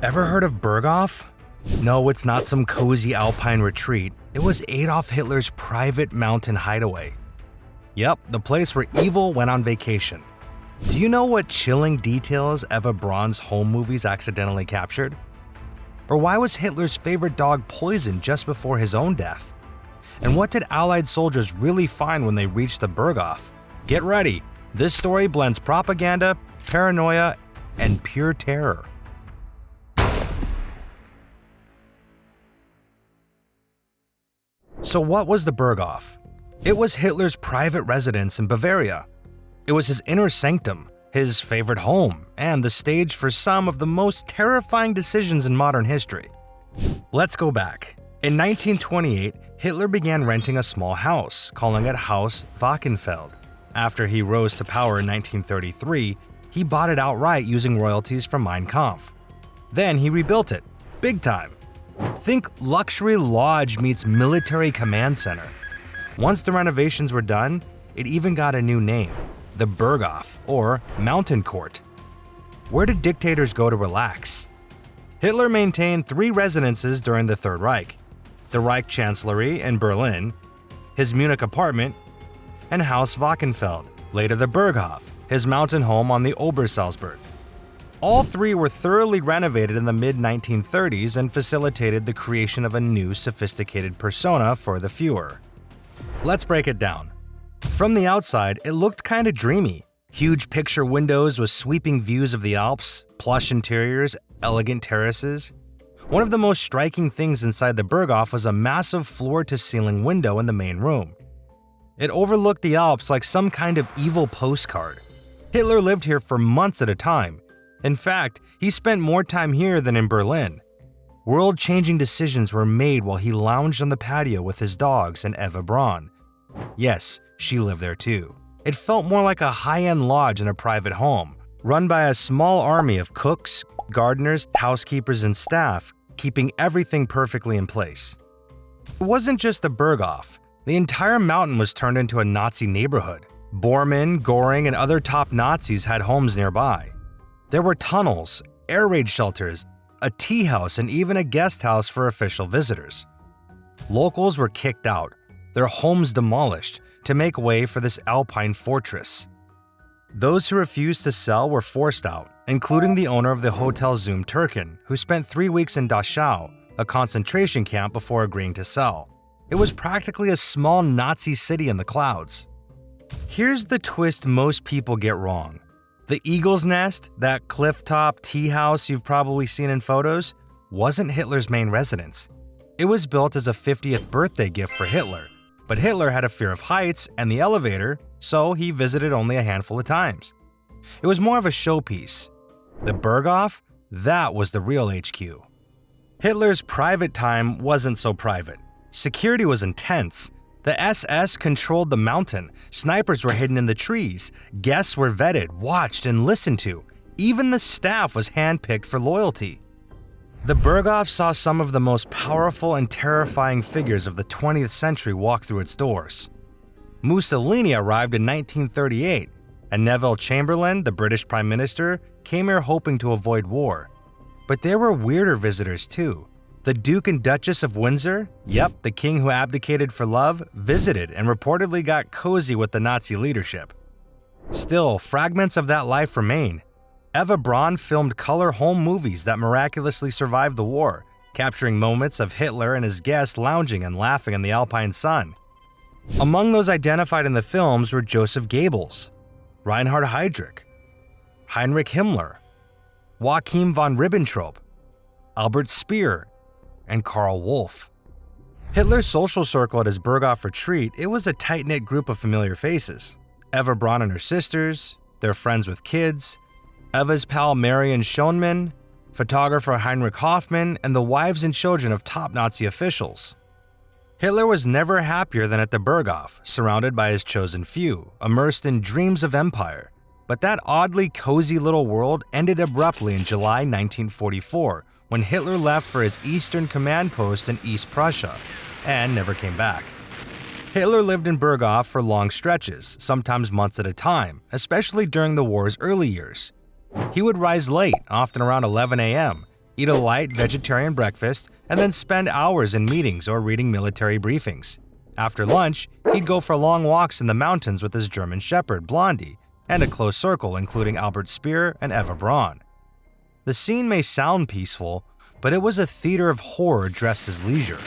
Ever heard of Berghof? No, it's not some cozy Alpine retreat. It was Adolf Hitler's private mountain hideaway. Yep, the place where evil went on vacation. Do you know what chilling details Eva Braun's home movies accidentally captured? Or why was Hitler's favorite dog poisoned just before his own death? And what did Allied soldiers really find when they reached the Berghof? Get ready! This story blends propaganda, paranoia, and pure terror. So what was the Berghof? It was Hitler's private residence in Bavaria. It was his inner sanctum, his favorite home, and the stage for some of the most terrifying decisions in modern history. Let's go back. In 1928, Hitler began renting a small house, calling it Haus Wachenfeld. After he rose to power in 1933, he bought it outright using royalties from Mein Kampf. Then he rebuilt it, big time. Think luxury lodge meets military command center. Once the renovations were done, it even got a new name, the Berghof, or Mountain Court. Where did dictators go to relax? Hitler maintained 3 residences during the Third Reich: the Reich Chancellery in Berlin, his Munich apartment, and Haus Wachenfeld, later the Berghof, his mountain home on the Obersalzberg. All 3 were thoroughly renovated in the mid-1930s and facilitated the creation of a new sophisticated persona for the Führer. Let's break it down. From the outside, it looked kinda dreamy. Huge picture windows with sweeping views of the Alps, plush interiors, elegant terraces. One of the most striking things inside the Berghof was a massive floor-to-ceiling window in the main room. It overlooked the Alps like some kind of evil postcard. Hitler lived here for months at a time. In fact, he spent more time here than in Berlin. World-changing decisions were made while he lounged on the patio with his dogs and Eva Braun. Yes, she lived there too. It felt more like a high-end lodge in a private home, run by a small army of cooks, gardeners, housekeepers, and staff, keeping everything perfectly in place. It wasn't just the Berghof. The entire mountain was turned into a Nazi neighborhood. Bormann, Göring, and other top Nazis had homes nearby. There were tunnels, air raid shelters, a tea house, and even a guest house for official visitors. Locals were kicked out, their homes demolished, to make way for this Alpine fortress. Those who refused to sell were forced out, including the owner of the Hotel Zum Türken, who spent 3 weeks in Dachau, a concentration camp, before agreeing to sell. It was practically a small Nazi city in the clouds. Here's the twist most people get wrong. The Eagle's Nest, that cliff-top tea house you've probably seen in photos, wasn't Hitler's main residence. It was built as a 50th birthday gift for Hitler, but Hitler had a fear of heights and the elevator, so he visited only a handful of times. It was more of a showpiece. The Berghof? That was the real HQ. Hitler's private time wasn't so private. Security was intense. The SS controlled the mountain, snipers were hidden in the trees, guests were vetted, watched, and listened to. Even the staff was handpicked for loyalty. The Berghof saw some of the most powerful and terrifying figures of the 20th century walk through its doors. Mussolini arrived in 1938, and Neville Chamberlain, the British Prime Minister, came here hoping to avoid war. But there were weirder visitors too. The Duke and Duchess of Windsor, yep, the king who abdicated for love, visited and reportedly got cozy with the Nazi leadership. Still, fragments of that life remain. Eva Braun filmed color home movies that miraculously survived the war, capturing moments of Hitler and his guests lounging and laughing in the Alpine sun. Among those identified in the films were Joseph Goebbels, Reinhard Heydrich, Heinrich Himmler, Joachim von Ribbentrop, Albert Speer, and Karl Wolff. Hitler's social circle at his Berghof retreat, it was a tight-knit group of familiar faces. Eva Braun and her sisters, their friends with kids, Eva's pal Marion Schonman, photographer Heinrich Hoffmann, and the wives and children of top Nazi officials. Hitler was never happier than at the Berghof, surrounded by his chosen few, immersed in dreams of empire. But that oddly cozy little world ended abruptly in July 1944, when Hitler left for his Eastern Command post in East Prussia, and never came back. Hitler lived in Berghof for long stretches, sometimes months at a time, especially during the war's early years. He would rise late, often around 11 a.m., eat a light vegetarian breakfast, and then spend hours in meetings or reading military briefings. After lunch, he'd go for long walks in the mountains with his German Shepherd, Blondie, and a close circle including Albert Speer and Eva Braun. The scene may sound peaceful, but it was a theater of horror dressed as leisure.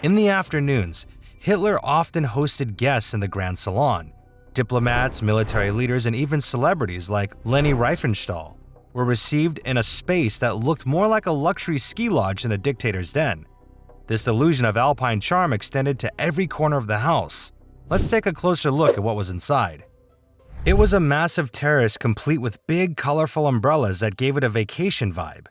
In the afternoons, Hitler often hosted guests in the Grand Salon. Diplomats, military leaders, and even celebrities like Leni Riefenstahl were received in a space that looked more like a luxury ski lodge than a dictator's den. This illusion of Alpine charm extended to every corner of the house. Let's take a closer look at what was inside. It was a massive terrace complete with big, colorful umbrellas that gave it a vacation vibe.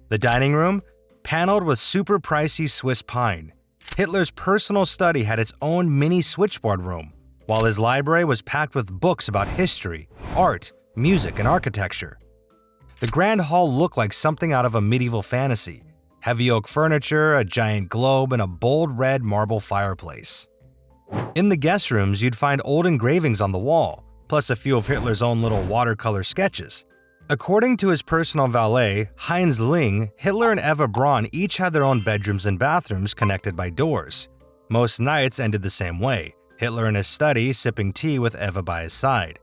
The dining room, paneled with super pricey Swiss pine. Hitler's personal study had its own mini switchboard room, while his library was packed with books about history, art, music, and architecture. The grand hall looked like something out of a medieval fantasy. Heavy oak furniture, a giant globe, and a bold red marble fireplace. In the guest rooms, you'd find old engravings on the wall, plus a few of Hitler's own little watercolor sketches. According to his personal valet, Heinz Ling, Hitler and Eva Braun each had their own bedrooms and bathrooms connected by doors. Most nights ended the same way, Hitler in his study sipping tea with Eva by his side.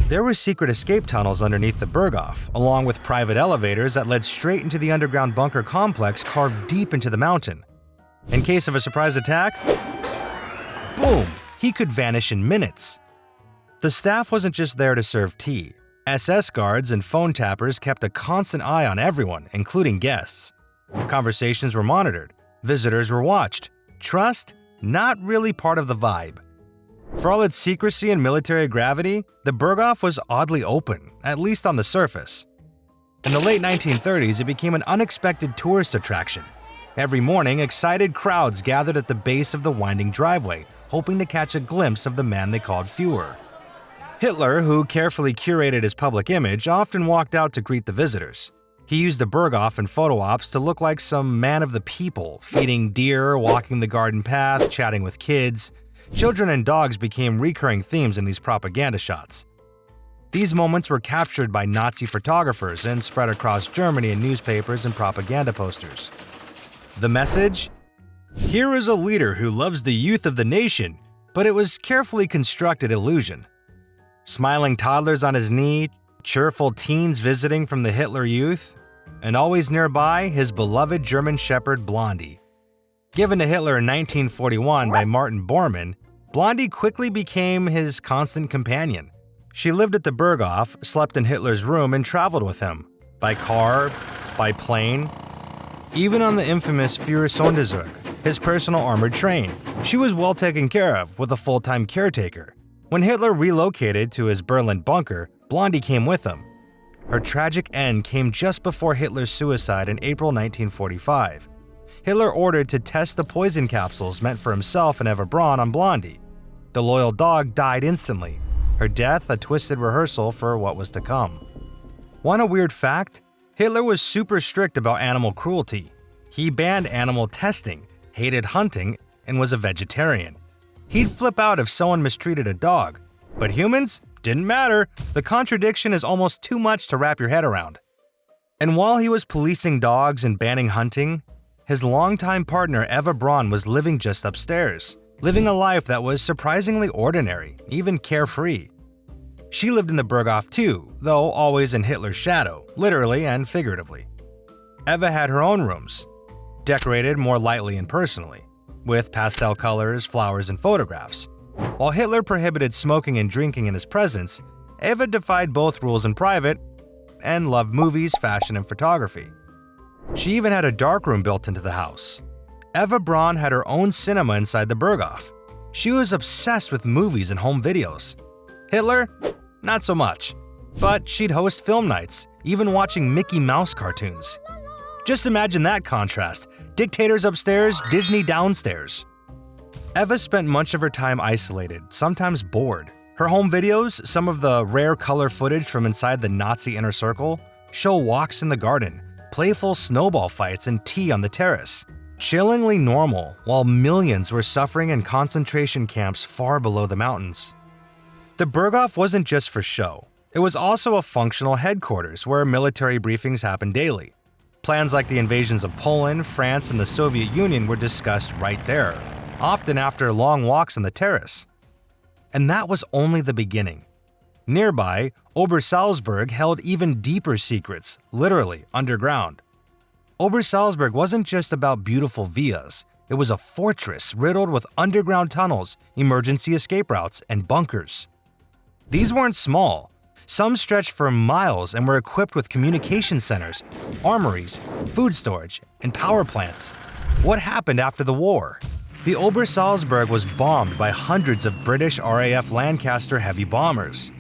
There were secret escape tunnels underneath the Berghof, along with private elevators that led straight into the underground bunker complex carved deep into the mountain. In case of a surprise attack, boom, he could vanish in minutes. The staff wasn't just there to serve tea. SS guards and phone tappers kept a constant eye on everyone, including guests. Conversations were monitored. Visitors were watched. Trust? Not really part of the vibe. For all its secrecy and military gravity, the Berghof was oddly open, at least on the surface. In the late 1930s, it became an unexpected tourist attraction. Every morning, excited crowds gathered at the base of the winding driveway, hoping to catch a glimpse of the man they called Führer. Hitler, who carefully curated his public image, often walked out to greet the visitors. He used the Berghof in photo ops to look like some man of the people, feeding deer, walking the garden path, chatting with kids. Children and dogs became recurring themes in these propaganda shots. These moments were captured by Nazi photographers and spread across Germany in newspapers and propaganda posters. The message? Here is a leader who loves the youth of the nation, but it was carefully constructed illusion. Smiling toddlers on his knee, cheerful teens visiting from the Hitler Youth, and always nearby, his beloved German Shepherd Blondie. Given to Hitler in 1941 by Martin Bormann, Blondie quickly became his constant companion. She lived at the Berghof, slept in Hitler's room, and traveled with him, by car, by plane, even on the infamous Führersonderzug, his personal armored train. She was well taken care of, with a full-time caretaker. When Hitler relocated to his Berlin bunker, Blondie came with him. Her tragic end came just before Hitler's suicide in April 1945. Hitler ordered to test the poison capsules meant for himself and Eva Braun on Blondie. The loyal dog died instantly, her death a twisted rehearsal for what was to come. Want a weird fact? Hitler was super strict about animal cruelty. He banned animal testing, hated hunting, and was a vegetarian. He'd flip out if someone mistreated a dog, but humans? Didn't matter. The contradiction is almost too much to wrap your head around. And while he was policing dogs and banning hunting, his longtime partner Eva Braun was living just upstairs, living a life that was surprisingly ordinary, even carefree. She lived in the Berghof too, though always in Hitler's shadow, literally and figuratively. Eva had her own rooms, decorated more lightly and personally, with pastel colors, flowers, and photographs. While Hitler prohibited smoking and drinking in his presence, Eva defied both rules in private and loved movies, fashion, and photography. She even had a darkroom built into the house. Eva Braun had her own cinema inside the Berghof. She was obsessed with movies and home videos. Hitler? Not so much. But she'd host film nights, even watching Mickey Mouse cartoons. Just imagine that contrast. Dictators upstairs, Disney downstairs. Eva spent much of her time isolated, sometimes bored. Her home videos, some of the rare color footage from inside the Nazi inner circle, show walks in the garden, playful snowball fights, and tea on the terrace. Chillingly normal, while millions were suffering in concentration camps far below the mountains. The Berghof wasn't just for show. It was also a functional headquarters where military briefings happened daily. Plans like the invasions of Poland, France, and the Soviet Union were discussed right there, often after long walks on the terrace. And that was only the beginning. Nearby, Obersalzberg held even deeper secrets, literally underground. Obersalzberg wasn't just about beautiful villas, it was a fortress riddled with underground tunnels, emergency escape routes, and bunkers. These weren't small. Some stretched for miles and were equipped with communication centers, armories, food storage, and power plants. What happened after the war? The Obersalzberg was bombed by hundreds of British RAF Lancaster heavy bombers.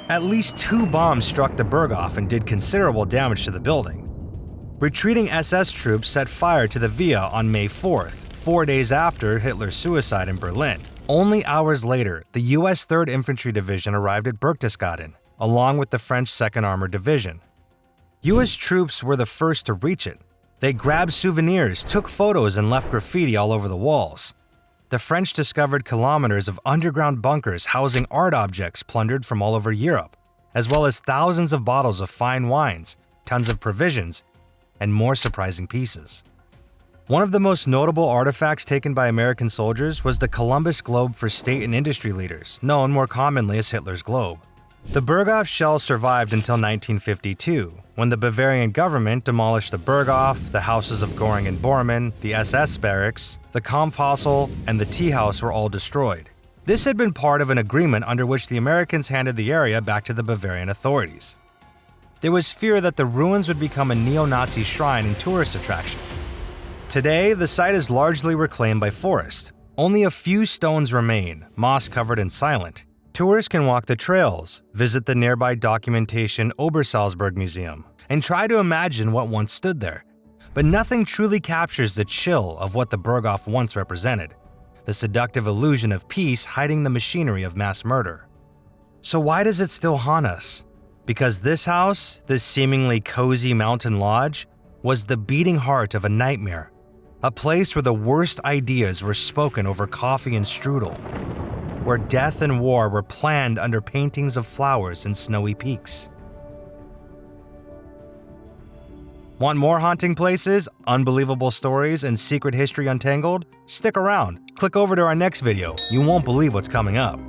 At least 2 bombs struck the Berghof and did considerable damage to the building. Retreating SS troops set fire to the villa on May 4th, 4 days after Hitler's suicide in Berlin. Only hours later, the U.S. 3rd Infantry Division arrived at Berchtesgaden, along with the French 2nd Armored Division. U.S. troops were the first to reach it. They grabbed souvenirs, took photos, and left graffiti all over the walls. The French discovered kilometers of underground bunkers housing art objects plundered from all over Europe, as well as thousands of bottles of fine wines, tons of provisions, and more surprising pieces. One of the most notable artifacts taken by American soldiers was the Columbus Globe for state and industry leaders, known more commonly as Hitler's Globe. The Berghof shell survived until 1952, when the Bavarian government demolished the Berghof, the houses of Göring and Bormann, the SS barracks, the Kampfhaus, and the Tea House were all destroyed. This had been part of an agreement under which the Americans handed the area back to the Bavarian authorities. There was fear that the ruins would become a neo-Nazi shrine and tourist attraction. Today, the site is largely reclaimed by forest. Only a few stones remain, moss-covered and silent. Tourists can walk the trails, visit the nearby documentation Obersalzberg Museum, and try to imagine what once stood there. But nothing truly captures the chill of what the Berghof once represented, the seductive illusion of peace hiding the machinery of mass murder. So why does it still haunt us? Because this house, this seemingly cozy mountain lodge, was the beating heart of a nightmare, a place where the worst ideas were spoken over coffee and strudel, where death and war were planned under paintings of flowers and snowy peaks. Want more haunting places, unbelievable stories, and secret history untangled? Stick around. Click over to our next video. You won't believe what's coming up.